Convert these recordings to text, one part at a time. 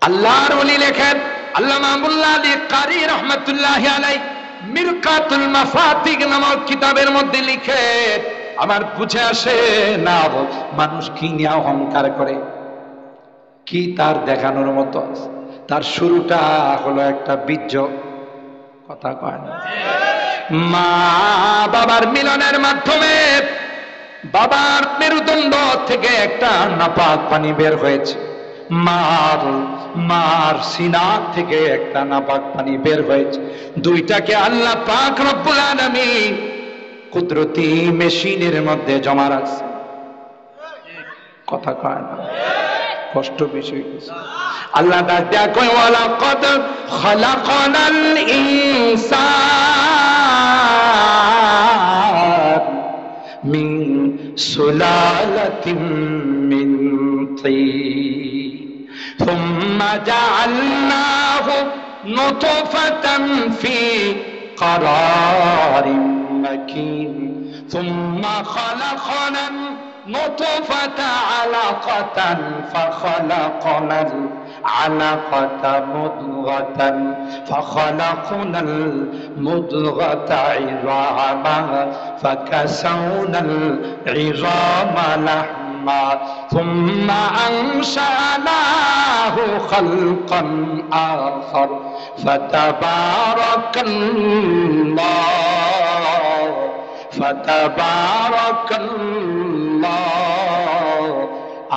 আল্লাহর ওলি লেখেন আল্লামা মুল্লা আলী কারি রহমাতুল্লাহি আলাইহি মিরকাতুল মাফাতিহ নামক কিতাবের মধ্যে লিখে আমার বুঝে আসে না মানুষ কি নিয়ে অহংকার করে, কি তার দেখানোর মতো আছে। তার শুরুটা হলো একটা বীর্য, কথা কয় না, মা বাবার মিলনের মাধ্যমে বাবার মেরুদণ্ড থেকে একটা নাপাক পানি বের হয়েছে, মার সিনা থেকে একটা নাপাক পানি বের হয়েছে। দুইটাকে আল্লাহ পাক রব্বুল আলামিন কুদরতি মেশিনের মধ্যে জমা রাখছে, কথা কয় না, কষ্ট বিষয়। আল্লাহ ডাক দেয়া কয় ওয়ালাকাদ খালাকানাল ইনসান মিন সুলালাতিন মিন তিন সুম্মা জাআলনাহু নুতফাতান ফি قرارٍ مكين ثم خلقنا النطفة علقة فخلقنا العلقة مضغة فخلقنا المضغة عظاما فكسونا العظام لحما ثم أنشأناه خلقا آخر فتبارك الله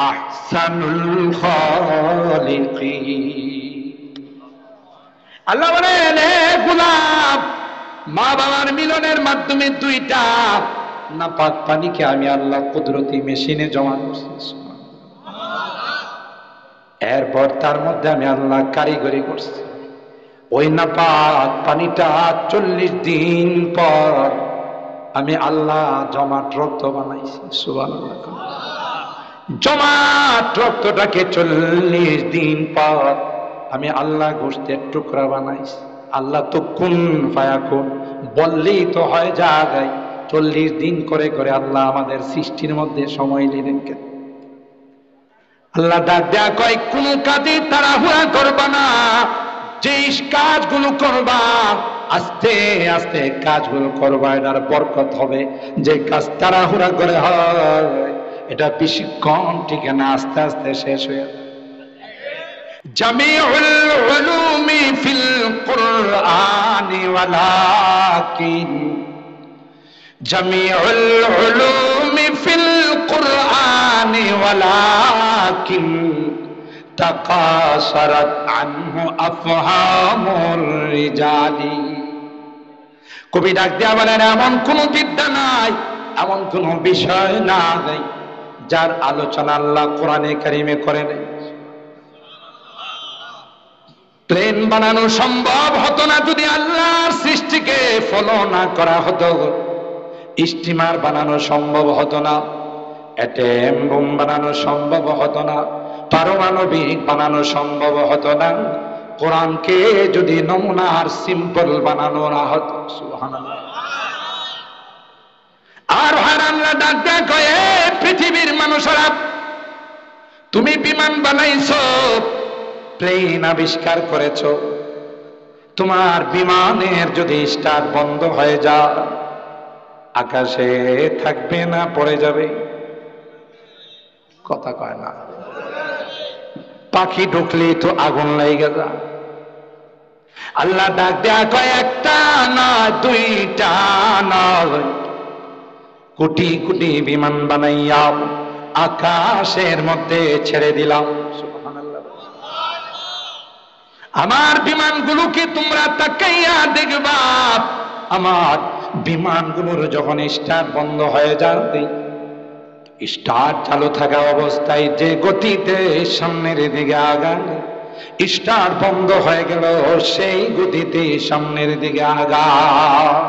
আহসানুল খালিকিন। আল্লাহ বলেন হে গোলাম, মা বাবার মিলনের মাধ্যমে দুইটা নাপাক পানিকে আমি আল্লাহ কুদরতি মেশিনে জমা করছি, এরপর তার মধ্যে আমি আল্লাহ কারিগরি করছি। ওই নাপাক পানিটা 40 দিন পর আমি আল্লাহ জমাট রক্ত বানাইছি, সুবহানাল্লাহ। জমাট রক্তটাকে 40 দিন পর আমি আল্লাহ গোশতের টুকরা বানাইছি। আল্লাহ তো কুন ফায়াকুন বললেই তো হয় যায়। 40 দিন করে করে আল্লাহ আমাদের সৃষ্টির মধ্যে সময় নিলেন কেন? আল্লাহ ডাক দেয়া কয় কোন কাজে তাড়াহুড়া করবা না, যে কাজগুলো করবা আস্তে আস্তে কাজগুলো করবা, এটার বরকত হবে। যে কাজ তাড়াহুড়া করে হয় এটা বেশিক্ষণ টিকে না, আস্তে আস্তে শেষ হয়ে যায়। জামিউল উলুমি ফিল কুরআনি ওয়ালাকিন জামিউল উলুমি ফিল কুরআনি ওয়ালাকিন তাকাসারাত আনহু আফহামুর রিজালি। কবি ডাক দিয়া বলেন এমন কোন বিদ্যা নাই, এমন কোন বিষয় নাই যার আলোচনা আল্লাহ কোরআনে কারিমে করে নাই। প্লেন বানানো সম্ভব হতো না যদি আল্লাহর সৃষ্টিকে ফলো না করা হতো। স্টিমার বানানো সম্ভব হতো না, অ্যাটম বোম বানানো সম্ভব হতো না, পারমাণবিক বানানো সম্ভব হতো না, কোরআনকে যদি নমুনা আর সিম্পল বানানো না হতো। সুবহানাল্লাহ। আর আল্লাহ ডাক দেয়া কয় পৃথিবীর মানুষেরা, তুমি বিমান বানাইছো, প্লেন আবিষ্কার করেছো, তোমার বিমানের যদি স্টার্ট বন্ধ হয়ে যায় আকাশে থাকবে না, পড়ে যাবে, কথা কয় না। পাখি ঢুকলে তো আগুন লেগে যায়। আল্লাহ ডাক দেয়া কয় একটা না দুইটা নয়, কোটি কোটি বিমান বানাইয়া আকাশের মধ্যে ছেড়ে দিলাম। সুবহানাল্লাহ। আমার বিমানগুলোকে তোমরা তাকাইয়া দেখবা, আমার বিমানগুলোর যখন স্টার্ট বন্ধ হয়ে যাবে, স্টার্ট চালু থাকা অবস্থায় যে গতিতে সামনের দিকে আগায়, স্টার্ট বন্ধ হয়ে গেল সেই গতিতে সামনের দিকে আগায়।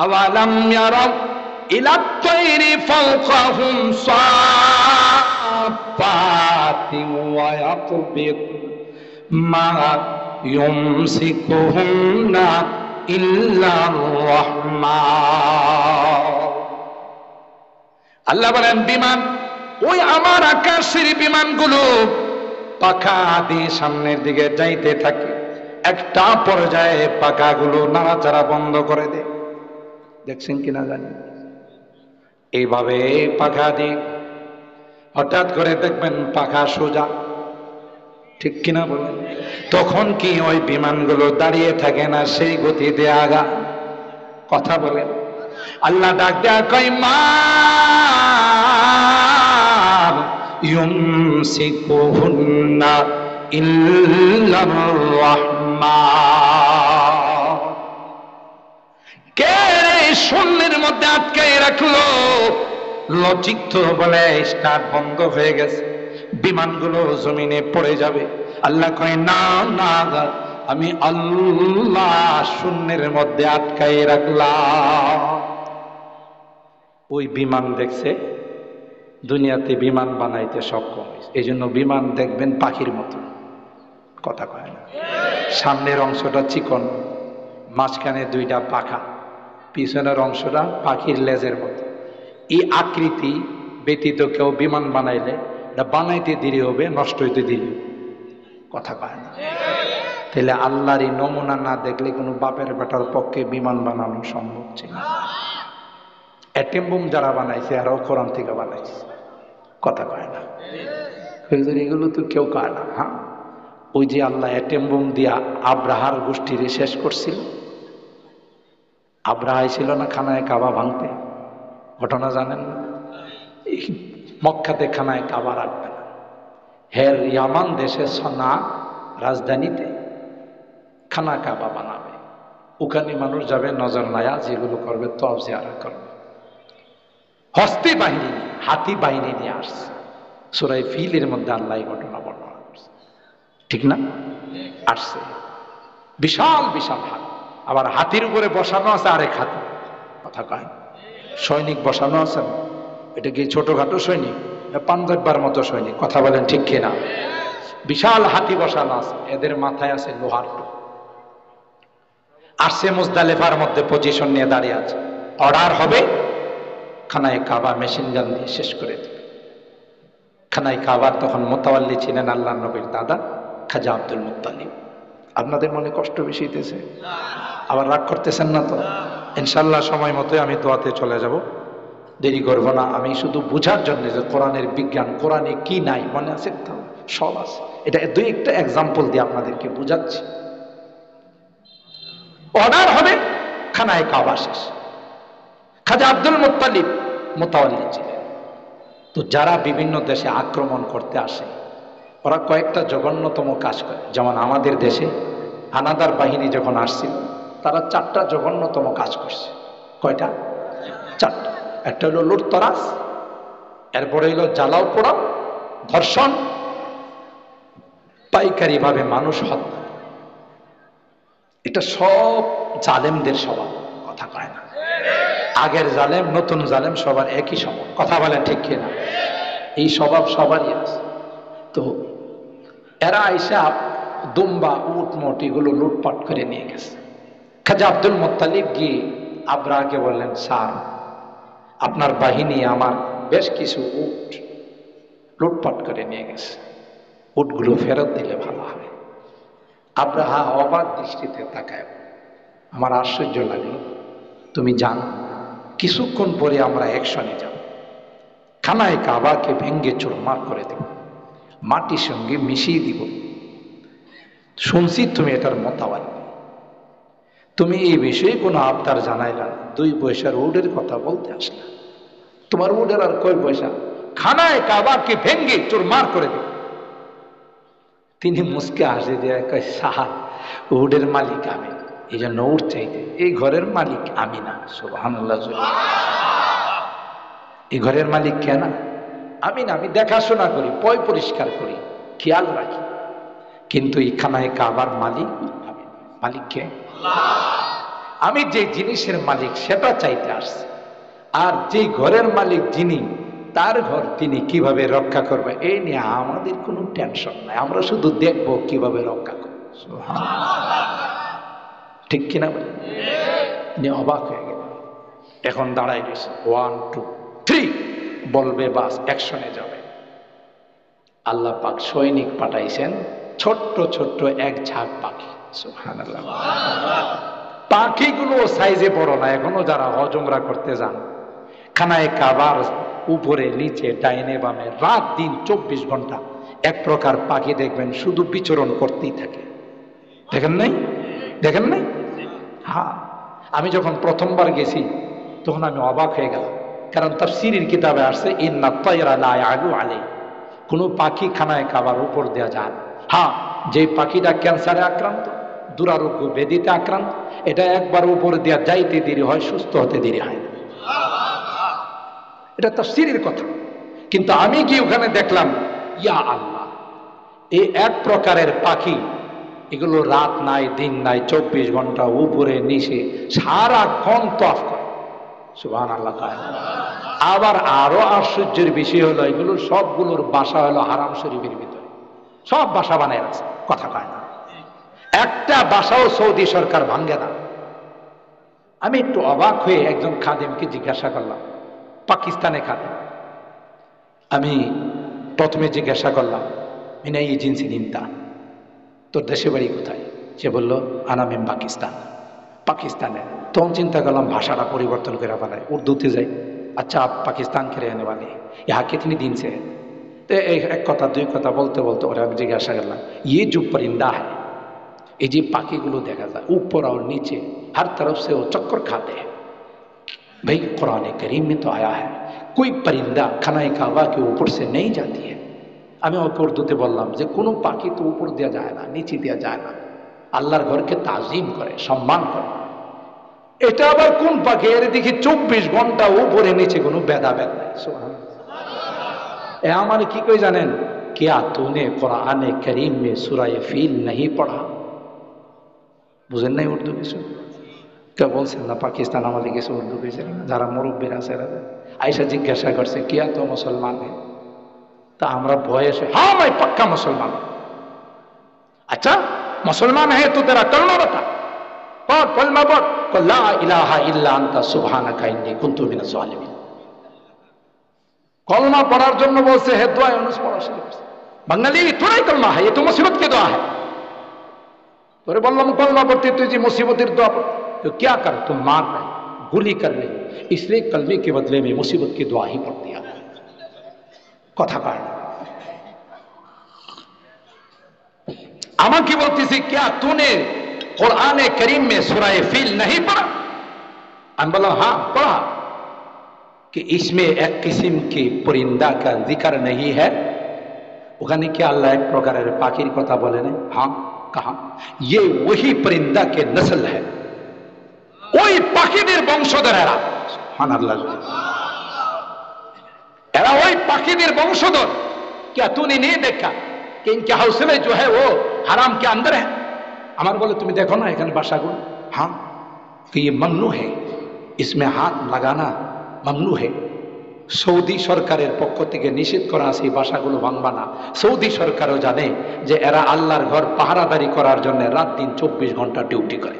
আওয়ালাম ইয়ারাউ ইলাত তায়রি ফাওকাহুম সাফাতিন ওয়া ইয়াকবিদ মা ইউমসিকুহুন্না ইল্লার রাহমান। আল্লাহ বলেন বিমান, ওই আমার আকাশের বিমানগুলো পাখা দিয়ে সামনের দিকে যাইতে থাকে। একটা পর্যায়ে পাখাগুলো নাড়াচাড়া বন্ধ করে দেয়। দেখছেন কিনা জানি, এইভাবে পাখা দিয়ে হঠাৎ করে দেখবেন পাখা সোজা, ঠিক কিনা বলেন? তখন কি ওই বিমানগুলো দাঁড়িয়ে থাকে না, সেই গতিতে আগা? কথা বলেন। আল্লাহ ডাক দেয়া কয় মা ইউমসিকুহুন্না ইল্লার রাহমান। কে শূন্যের মধ্যে আটকায় রাখলো? লজ্জিত বলে স্টার্ট বন্ধ হয়ে গেছে, বিমানগুলো জমিনে পড়ে যাবে। আল্লাহ কয় না না, আমি আল্লাহ শূন্যের মধ্যে আটকায় রাখলাম। ওই বিমান দেখছে দুনিয়াতে বিমান বানাইতে সক্ষম হয়েছে, এই জন্য বিমান দেখবেন পাখির মতো, কথা কয় না। সামনের অংশটা চিকন, মাঝখানে দুইটা পাখা, পিছনের অংশটা পাখির লেজের মতো। এই আকৃতি ব্যতীত কেউ বিমান বানাইলে এটা বানাইতে দেরি হবে, নষ্ট হইতে দেরি হবে, কথা কয় না। তাহলে আল্লাহর এই নমুনা না দেখলে কোনো বাপের বেটার পক্ষে বিমান বানানো সম্ভব ছিল না। অ্যাটম বোম যারা বানাইছে আরো কোরআন থেকে বানাইছে, কথা কয় না। এগুলো তো কেউ কয় না। হ্যাঁ, ওই যে আল্লাহ অ্যাটম বোম দিয়া আব্রাহার গোষ্ঠীরে শেষ করছিল। আব্রাহা ছিল না খানায় কাবা ভাঙতে, ঘটনা জানেন না? এই মক্কাতে খানায় কাবা রাখবে না, হের ইয়ামান দেশে সনা রাজধানীতে খানা কাবা বানাবে। ওখানে মানুষ যাবে নজর নায়া, যেগুলো করবে তওয়াফ জিয়ারত করবে। হস্তি বাহিনী, হাতি বাহিনী নিয়ে আসছে। সূরা ফিলের মধ্যে আল্লাহ এই ঘটনা বর্ণনা করছে, ঠিক না? আসছে বিশাল বিশাল হাতি, আবার হাতির উপরে বসানো আছে আরেক হাতি, কথা কয়। সৈনিক বসানো আছে, এটা কি ছোটখাটো সৈনিক? পাঞ্জাববার মতো সৈনিক, কথা বলেন ঠিক কিনা? বিশাল হাতি বসানো আছে, এদের মাথায় আছে লোহার টোপ। আসছে মুজদালিফার মধ্যে পজিশন নিয়ে দাঁড়িয়ে আছে। অর্ডার হবে খানায় কাবা মেশিন গান দিয়ে শেষ করে দেবে। খানায় কাবার তখন মোতাওয়াল্লি ছিলেন আল্লাহ নবীর দাদা খাজা আব্দুল মুত্তালিব। আপনাদের মনে কষ্ট বেশি হইতেছে? আবার রাগ করতেছেন না তো? ইনশাল্লাহ সময় মতোই আমি দোয়াতে চলে যাব, দেরি করব না। আমি শুধু বুঝার জন্য যে কোরআনের বিজ্ঞান, কোরআনে কি নাই মনে আছে তো? সব আছে। এটা দুই একটা এক্সাম্পল দিয়ে আপনাদেরকে বুঝাচ্ছি। অর্ডার হবে খানায় কাবা শেষ। খাজা আব্দুল মুত্তালিব মোতাওয়াল্লি ছিলেন। তো যারা বিভিন্ন দেশে আক্রমণ করতে আসে, ওরা কয়েকটা জঘন্যতম কাজ করে। যেমন আমাদের দেশে হানাদার বাহিনী যখন আসছিল, তারা 4টা জঘন্যতম কাজ করছে। কয়টা? 4টা। একটা হলো লুটতরাজ, এরপরে হলো জ্বালাও পোড়াও, ধর্ষণ, পাইকারি ভাবে মানুষ হত্যা। এটা সব জালেমদের স্বভাব, কথা কয় না। আগের জালেম নতুন জালেম সবার একই স্বভাব, কথা বলেন ঠিক কিনা? এই স্বভাব সবারই আছে। তো এরা আইসা দুম্বা উট মোট এগুলো লুটপাট করে নিয়ে গেছে। খাজা আব্দুল মুত্তালিব গিয়ে আব্রাহাকে বললেন, স্যার আপনার বাহিনী আমার বেশ কিছু উট লুটপাট করে নিয়ে গেছে, উটগুলো ফেরত দিলে ভালো হবে। আব্রাহা অবাক দৃষ্টিতে তাকায়, আমার আশ্চর্য লাগলো, তুমি জানো কিছুক্ষণ পরে আমরা অ্যাকশনে যাব, খানায় কাবাকে ভেঙ্গে চুরমার করে দেব, মাটির সঙ্গে মিশিয়ে দিব। শুনছি তুমি এটার মোতাবালি, তুমি এই বিষয়ে কোনো আবদার জানাইলা না, 2 পয়সার উডের কথা বলতে আসলা। তোমার উডের আর কয় পয়সা? খানায় কাবাকে ভেঙ্গে চুরমার করে দেব। তিনি মুস্কে হাসি দিয়ে কয়, সাহাব উডের মালিক আমি, এই জন্য উঠ চাইতে, এই ঘরের মালিক আমি না। সুবহানাল্লাহ। এই ঘরের মালিক কেন? আমি না, আমি দেখাশোনা করি, পয় পরিষ্কার করি, খেয়াল রাখি, কিন্তু এই খানায় কাবার মালিক আমি। মালিক কে? আমি যে জিনিসের মালিক সেটা চাইতে আসছি, আর যে ঘরের মালিক যিনি, তার ঘর তিনি কিভাবে রক্ষা করবে এই নিয়ে আমাদের কোনো টেনশন নাই, আমরা শুধু দেখব কিভাবে রক্ষা করবে। ঠিক কিনা বলে? অবাক হয়ে গেল। এখন দাঁড়াই গেছে, 1 2 3 বলবে, বাস অ্যাকশনে যাবে। আল্লাহ পাক সৈনিক পাঠাইছেন, ছোট্ট ছোট্ট এক ঝাঁক পাখি। সুবহানাল্লাহ। পাখিগুলো সাইজে বড় না। এখনো যারা হজ উমরা করতে যান, খানায়ে কাবার উপরে নিচে ডাইনে বামে রাত দিন 24 ঘন্টা এক প্রকার পাখি দেখবেন শুধু বিচরণ করতেই থাকে। দেখেন নাই? দেখেন নাই? হ্যাঁ, আমি যখন প্রথমবার গেছি তখন আমি অবাক হয়ে গেলাম, কারণ তাফসীরের কিতাবে আসছে ইন্না তায়রা লা ইয়ালু আলাই, কোনো পাখি খানায় কাবার উপর দেওয়া যায় না। হ্যাঁ, যে পাখিটা ক্যান্সারে আক্রান্ত, দুরারোগ্য ব্যাধিতে আক্রান্ত, এটা একবার উপর দেওয়া যাইতে দেরি হয়, সুস্থ হতে দেরি হয় না। এটা তাফসীরের কথা। কিন্তু আমি কি ওখানে দেখলাম, ইয়া আল্লাহ, এই এক প্রকারের পাখি, এগুলো রাত নাই দিন নাই 24 ঘন্টা উপরে নিচে সারাক্ষণ তফ করে। সুবহানাল্লাহ। আবার আরো আশ্চর্যের বিষয় হলো, এগুলোর সবগুলোর বাসা হলো হারাম শরীফের ভিতরে, সব বাসা বানায় আছে, কথা কয় না। একটা বাসাও সৌদি সরকার ভাঙ্গে না। আমি একটু অবাক হয়ে একজন খাদেমকে জিজ্ঞাসা করলাম, পাকিস্তানে খাদেম। আমি প্রথমে জিজ্ঞাসা করলাম, মিনা এই জিন্সি নিন্তা, তোর দেশে বাড়ি কোথায়? সে বলল আনামিম পাকিস্তান। পাকিস্তানে। তখন চিন্তা করলাম ভাষাটা পরিবর্তন করে ফেলায়, উর্দুতে যাই। अच्छा आप पाकिस्तान के रहने वाले हैं, यहाँ कितने दिन से है? तो एक কথা দুই কথা বলতে বলতে ওরা জিজ্ঞাসা করলাম, ये जो परिंदा है, ये जो पाखीগুলো দেখা যায় ऊपर और नीचे हर तरफ से वो चक्कर खाते हैं, भाई कुरान करीम में तो आया है कोई परिंदा खाना काबा के ऊपर से नहीं जाती है। আমি ওকে উর্দুতে বললাম যে কোনো পাখি তো উপর দেওয়া যায় না, নিচে দেওয়া যায় না, আল্লাহর ঘরকে তাজিম করে, সম্মান করে। এটা আবার কোন পাখি? এর দেখি 24 ঘন্টা উপরে নিচে কোনো ভেদাভেদ নাই। সুবহানাল্লাহ। এ আমার কি কই জানেন, क्या तूने कुरान करीम में सूरा फील नहीं पढ़ा? বুঝেন নাই উর্দু কিছু? কে বলছেন না পাকিস্তান আমাদের কিছু উর্দু কইছে না? যারা মুরব্বীরা আছে আয়েশা জিজ্ঞাসা করছে, কিয়া তো মুসলমান है? তা আমরা ভয়ে से हाँ मैं पक्का मुसलमान हूं। अच्छा मुसलमान है तो तेरा कलमा बता, पढ़ कलमा पढ़, ला इलाहा इल्ला अंता सुबहानाका इन्नी कुन्तु मिनाज जालिमिन। कलमा पढ़ार জন্য বলছে, হে দোয়া ইউনুস পড়া শুরু করছে। বাঙালি তোরাই कलमा है, ये तो मुसीबत की दुआ है। তোরে বললাম कलमा पढ़ते তুই যে মুসিবতের দোয়া পড়, तो क्या कर, तुम मार रहे, गुली कर रहे, इसलिए कलमे के बदले में मुसीबत की दुआ ही पढ़ दिया। কথা কয় না। আমাকে বলতেছি, क्या तूने कुरान करीम में सूरा फील नहीं पढ़ा? हम बोला हाँ पढ़ा, कि इसमें एक किस्म की परिंदा का जिक्र नहीं है? ওখানে কি আল্লাহ এক প্রকারের পাখির কথা বলেন? हाँ कहा, ये वही परिंदा के नस्ल है, ওই পাখিদের বংশধর এরা। সুবহানাল্লাহ। এরা ওই পাখিদের বংশধর। क्या तूने नहीं देखा कि इनके हौसले जो है वो हराम के अंदर है? আমার বলে তুমি দেখো না এখানে বাসাগুলো। हाँ कि ये ममनू है, इसमें हाथ लगाना ममनू है। সৌদি সরকারের পক্ষ থেকে নিষেধ করা আছে এই বাসাগুলো ভাঙবা না। সৌদি সরকারও জানে যে এরা আল্লাহর ঘর পাহারাদারি করার জন্য রাত দিন 24 ঘন্টা ডিউটি করে।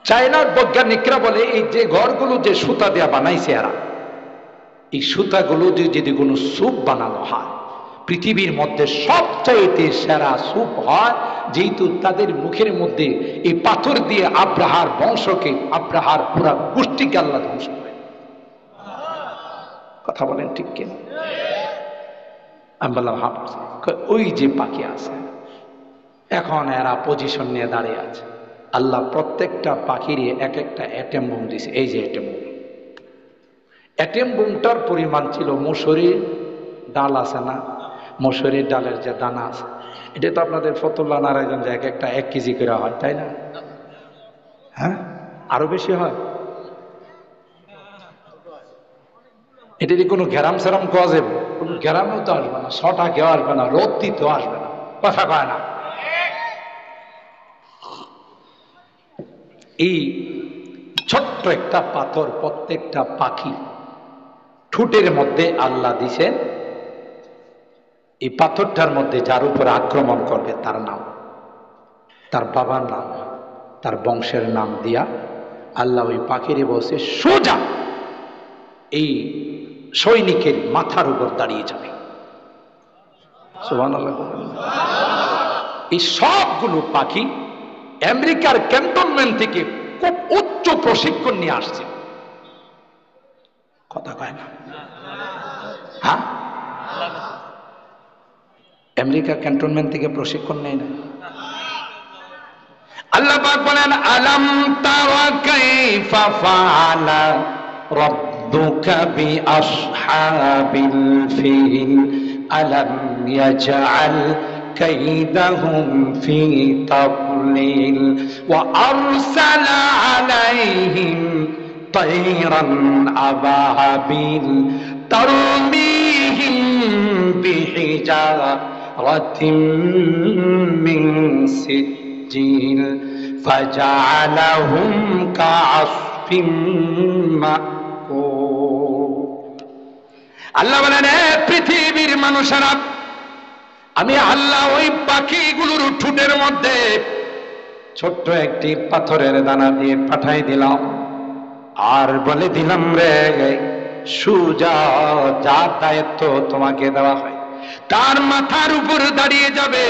চায়নার বৈজ্ঞানিকরা বলে এই যে ঘরগুলো যে সুতা দেয়া বানাইছে এরা, এই সুতাগুলো যদি কোনো স্যুপ বানানো হয়, পৃথিবীর মধ্যে সবচাইতে সেরা স্যুপ হয়, যেহেতু তাদের মুখের মধ্যে এই পাথর দিয়ে আব্রাহার বংশকে, আব্রাহার পুরা গোষ্ঠীকে আল্লাহ ধ্বংস করে। কথা বলেন ঠিক কিনা? আমি বললাম হ্যাঁ। ওই যে পাখি আছে এখন এরা পজিশন নিয়ে দাঁড়িয়ে আছে। আল্লাহ প্রত্যেকটা পাখিরই এক একটা অ্যাটেম বোম দিছে। এই যে অ্যাটেম বোম, অ্যাটেম বোমটার পরিমাণ ছিল মসুরির ডাল আছে না, মসুরির ডালের যে দানা আছে, এটা তো আপনাদের ফতুল্লাহ নারায়ণগঞ্জে এক একটা 1 কেজি করে হয়, তাই না? হ্যাঁ, আরো বেশি হয়। এটা কি কোনো গ্যারাম সেরাম কোয়া যাবে? কোনো গ্যারামেও তো আসবে না, 6টা কেউ আসবে না, রোদ দিতেও আসবে না, কথা কয় না। এই ছোট্ট একটা পাথর প্রত্যেকটা পাখি ঠোঁটের মধ্যে আল্লাহ দিছে। এই পাথরটার মধ্যে যার উপর আক্রমণ করবে তার নাম, তার বাবার নাম, তার বংশের নাম দিয়া আল্লাহ ওই পাখিরে বলছে সোজা এই সৈনিকের মাথার উপর দাঁড়িয়ে যাবে। সুবহানাল্লাহ। এই সবগুলো পাখি আমেরিকার ক্যান্টনমেন্ট থেকে খুব উচ্চ প্রশিক্ষণ নিয়ে আসছে। কথা কয় না? হ্যাঁ, আমেরিকার ক্যান্টনমেন্ট থেকে প্রশিক্ষণ নেয় না। আল্লাহ পাক বলেন, আলাম তারা কাইফা ফাআলা রাব্বুকা বিআসহাবিল ফিল আলাম ইয়াজআল কাইদাহুম ফি তাদলিল ওয়া আরসালা আলাইহিম তায়রান আবাবিল তারমিহিম বিহিজারাতিম মিন সিজ্জিল ফাজআলাহুম কাআসফিম মাকুল। আল্লাহ বলেন, পৃথিবীর মানুষেরা, আমি আল্লাহ ওই পাখিগুলোর ঠোঁটের মধ্যে ছোট্ট একটি পাথরের দানা দিয়ে পাঠাই দিলাম, আর বলে দিলাম, রে সুজা, যার দায়িত্ব তোমাকে দেওয়া হয় তার মাথার উপর দাঁড়িয়ে যাবে।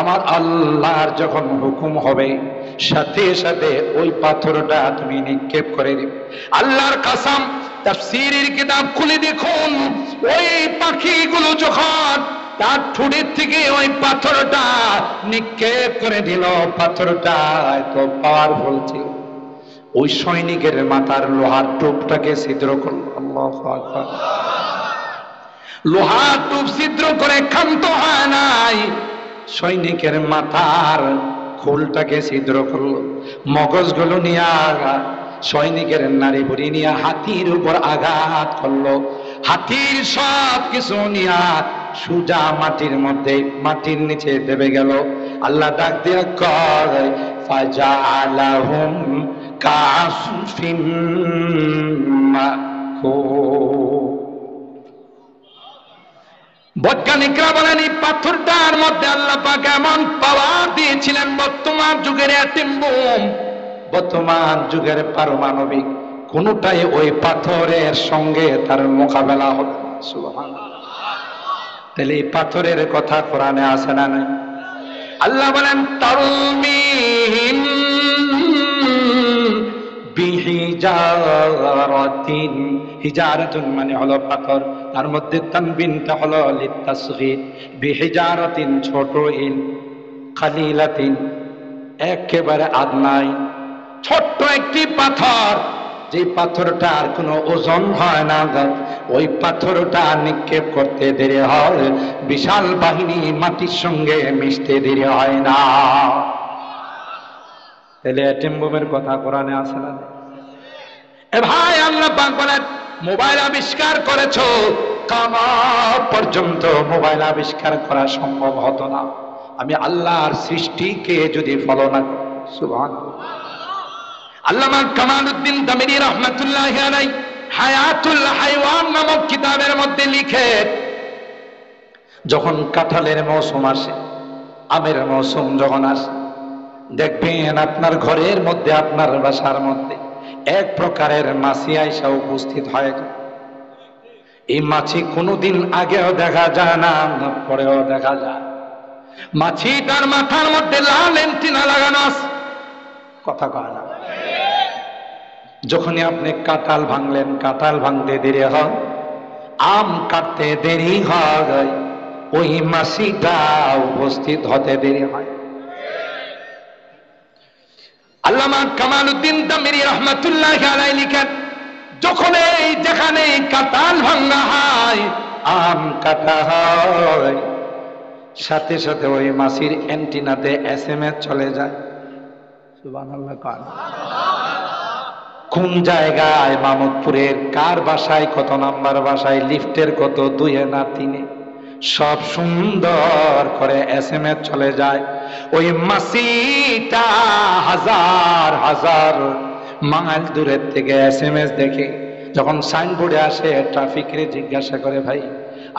আমার আল্লাহর যখন হুকুম হবে, সাথে সাথে ওই পাথরটা তুমি নিক্ষেপ করে দিবে। আল্লাহর কসম, তাফসীরের কিতাব খুলে দেখুন, ওই পাখিগুলো যখন তার ঠোঁটের থেকে ওই পাথরটা নিক্ষেপ করে দিল, পাথরটা এত পাওয়ারফুল ছিল, ওই সৈনিকের মাথার লোহার টোপটাকে ছিদ্র করল। আল্লাহু আকবার। লোহার টোপ ছিদ্র করে ক্ষান্ত হয় নাই, সৈনিকের মাথার খোলটাকে ছিদ্র করলো, মগজগুলো নিয়ে সৈনিকের নারী বুড়ি নিয়ে হাতির উপর আঘাত করলো, হাতির সব কিছু নিয়ে সুজা মাটির মধ্যে, মাটির নিচে দেবে গেল। আল্লাহ ডাক দিয়ে কয়, ফাজআলাহুম কাআসফিম মাকুল। বৈজ্ঞানিকরা বলেন, এই পাথরটার মধ্যে আল্লাহ পাক এমন পাওয়ার দিয়েছিলেন, বর্তমান যুগের অ্যাটম বোম, বর্তমান যুগের পারমাণবিক কোনটাই ওই পাথরের সঙ্গে তার মোকাবেলা হবে না। সুবহানাল্লাহ। তাহলে এই পাথরের কথা কোরআনে আছে না নাই? আল্লাহ বলেন, তারমিহিম বিহিজারাতিন, হিজারাতুন মানে হলো পাথর, তার মধ্যে তানবিনটা হলো লিতাসগীর, বিহিজারাতিন ছোট ইল, খালিলাতিন একেবারে আদনাই, ছোট্ট একটি পাথর, যে পাথরটা আর কোনো ওজন হয় না, ওই পাথরটা নিক্ষেপ করতে দেরি হয়, বিশাল বাহিনী মাটির সঙ্গে মিশতে দেরি হয় না। তাহলে অ্যাটম বোমের কথা কোরআনে আছে না? এ ভাই, আল্লাহ পাক বলেন, মোবাইল আবিষ্কার করেছো, কিয়ামত পর্যন্ত মোবাইল আবিষ্কার করা সম্ভব হতো না আমি আল্লাহর সৃষ্টিকে যদি ফলো না করি। সুবহানাল্লাহ। আল্লামা কামালউদ্দিন দামিনী রাহমাতুল্লাহি আলাইহি হায়াতুল হাইওয়ান নামক কিতাবের মধ্যে লিখে, যখন কাঁঠালের মৌসুম আসে, আমের মৌসুম যখন আসে, দেখবেন আপনার ঘরের মধ্যে, আপনার বাসার মধ্যে এক প্রকারের মাছি আইসা উপস্থিত হয়। এই মাছি কোনোদিন আগেও দেখা যায় না, পরেও দেখা যায়। মাছিটার মাথার মধ্যে লাল এন্টিনা লাগানো আছে। কথা কয় না? যখনই আপনি কাঁঠাল ভাঙলেন, কাঁঠাল ভাঙতে দেরি হয়, আম কাটতে দেরি হয়, ওই মাছিটা উপস্থিত হতে দেরি হয়। আল্লামা কামালউদ্দিন দামিনী রাহমাতুল্লাহি আলাইহি লিখেন, যখন এই যেখানে কাঁঠাল ভাঙা হয়, আম কাটা হয়, সাথে সাথে ওই মাছির অ্যান্টিনাতে এসএমএস চলে যায়। সুবহানাল্লাহ। কোন জায়গায়, মামুদপুরের কার বাসায়, কত নাম্বার বাসায়, লিফটের কত, 2 না 3, সব সুন্দর করে এসএমএস চলে যায়। ওই মাছিটা হাজার হাজার মাইল দূরের থেকে এসএমএস দেখে, যখন সাইনবোর্ডে আসে, ট্রাফিকরে জিজ্ঞাসা করে, ভাই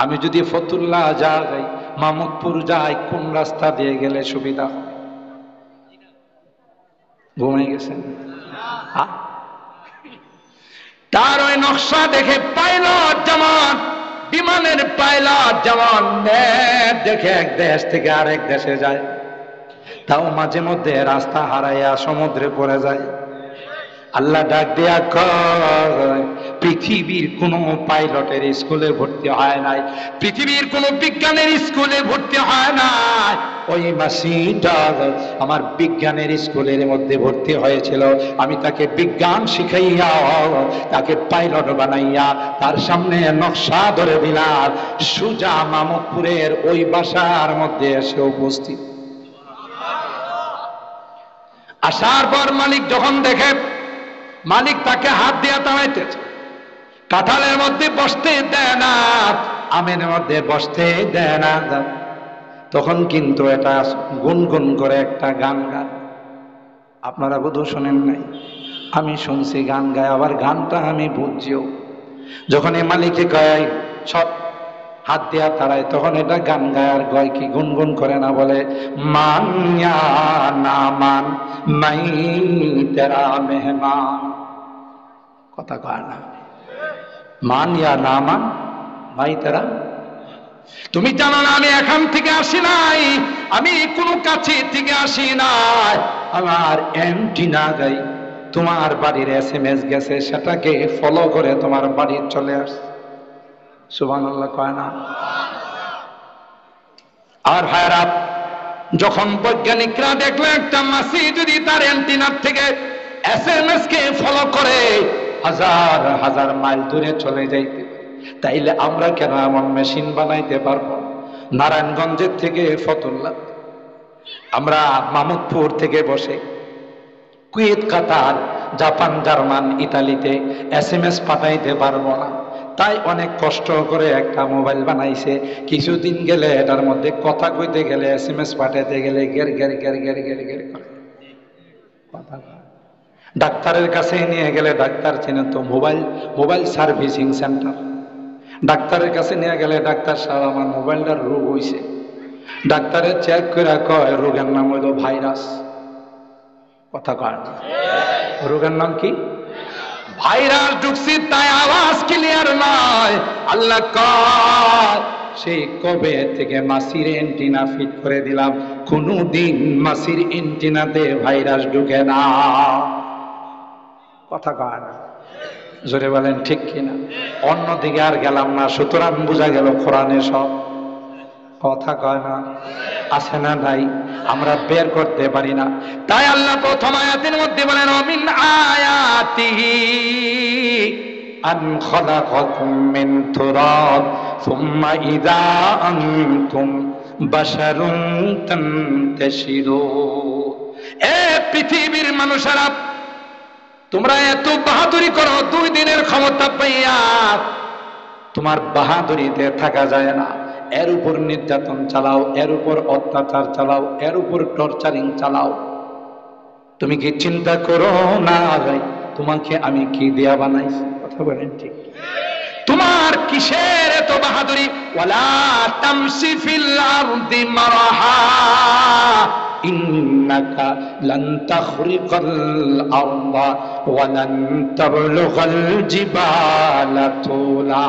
আমি যদি ফতুল্লাহ যাই, মামুদপুর যাই, কোন রাস্তা দিয়ে গেলে সুবিধা হবে? ঘুমিয়ে গেছেন? তার ওই নকশা দেখে পাইলট যেমন, বিমানের পাইলট যেমন দেখে এক দেশ থেকে আরেক দেশে যায়, তাও মাঝে মধ্যে রাস্তা হারাইয়া সমুদ্রে পড়ে যায়। আল্লাহ ডাক দিয়া কয়, পৃথিবীর কোন পাইলটের স্কুলে ভর্তি হয় নাই, পৃথিবীর কোন বিজ্ঞানের স্কুলে ভর্তি হয় নাই, ওই মাসিটা আমার বিজ্ঞানের স্কুলের মধ্যে ভর্তি হয়েছিল। আমি তাকে বিজ্ঞান শিখাইয়া তাকে পাইলট বানাইয়া তার সামনে নকশা ধরে দিলাম, সুজা মামুদপুরের ওই বাসার মধ্যে এসে উপস্থিত। আসার পর মালিক যখন দেখে, মালিক তাকে হাত দিয়া তাড়াইতেছে, কাঁঠালের মধ্যে বসতে দেয় না, আমের মধ্যে বসতে দেয় না। তখন কিন্তু এটা গুনগুন করে একটা গান গায়। আপনারা বোধহয় শোনেন নাই, আমি শুনছি গান গায়, আবার গানটা আমি বুঝছিও। যখন এই মালিকে গায় সব হাত দিয়া তাড়ায়, তখন এটা গান গায়। আর গয় কি, গুনগুন করে না, বলে মান ইয়া না মান মাই তেরা মেহমান। কথা কয় না, মান ইয়া না মান মাই তেরা। তুমি জানো না আমি এখান থেকে আসি নাই, আমি কোনো কাছে থেকে আসি নাই, আমার অ্যান্টিনা গাই তোমার বাড়ির SMS গেছে, সেটাকে ফলো করে তোমার বাড়ি চলে আসছে। সুবহানাল্লাহ কয় না? আর ভাইরা, যখন বৈজ্ঞানিকরা দেখলো একটা মাছি যদি তার অ্যান্টিনার থেকে SMS কে ফলো করে হাজার হাজার মাইল দূরে চলে যাইতে, তাইলে আমরা কেন এমন মেশিন বানাইতে পারবো? নারায়ণগঞ্জের থেকে ফতুল্লাহ, আমরা মামুদপুর থেকে বসে কুয়েত, কাতার, জাপান, জার্মান, ইতালিতে SMS পাঠাইতে পারবো না। তাই অনেক কষ্ট করে একটা মোবাইল বানাইছে। কিছুদিন গেলে এটার মধ্যে কথা কইতে গেলে, SMS পাঠাইতে গেলে গের গের গের গের গের গের করে কথা। ডাক্তারের কাছে নিয়ে গেলে ডাক্তার চেনে তো, মোবাইল সার্ভিসিং সেন্টার। ডাক্তারের কাছে নিয়ে গেলে ডাক্তার সাহেব আমার মোবাইলটার রোগ হইছে। ডাক্তারে চেক করে কয় রোগের নাম হইল ভাইরাস। কথা কয় না, রোগের নাম কি? ভাইরাস ঢুকছে, তাই আওয়াজ ক্লিয়ার নয়। আল্লাহ কয় সেই কবে থেকে মাসির এন্টিনা ফিট করে দিলাম, কোনদিন মাসির এন্টিনাতে ভাইরাস ঢুকে না। কথা কয় না, জোরে বলেন ঠিক কিনা? অন্যদিকে আর গেলাম না, সুতরাং বোঝা গেল কোরআনে সব। কথা কয় না, আছে না নাই? আমরা বের করতে পারি না। তাই আল্লাহ প্রথম আয়াতের মধ্যে বলেন মিন আয়াতিহি আন খালাকাকুম মিন তুরাব সুম্মা ইযা আনতুম বাশারুন তানতাশিরুন। এ পৃথিবীর মানুষেরা, তোমরা এত বাহাদুরি করো, 2 দিনের ক্ষমতা পাইয়া তোমার বাহাদুরিতে থাকা যায় না। এর উপর নির্যাতন চালাও, এর উপর অত্যাচার চালাও, এর উপর টর্চারিং চালাও। তুমি কি চিন্তা করো না ভাই, তোমাকে আমি কি দেয়া বানাইছি? কথা বলেন ঠিক? তোমার কিসের এত বাহাদুরি? ওয়ালা তামশি ফিল আরদি মারহা ইন্নাকা লান তাখরিকাল আরদা ওয়া লান তাবলুগাল জিবালা তুলা।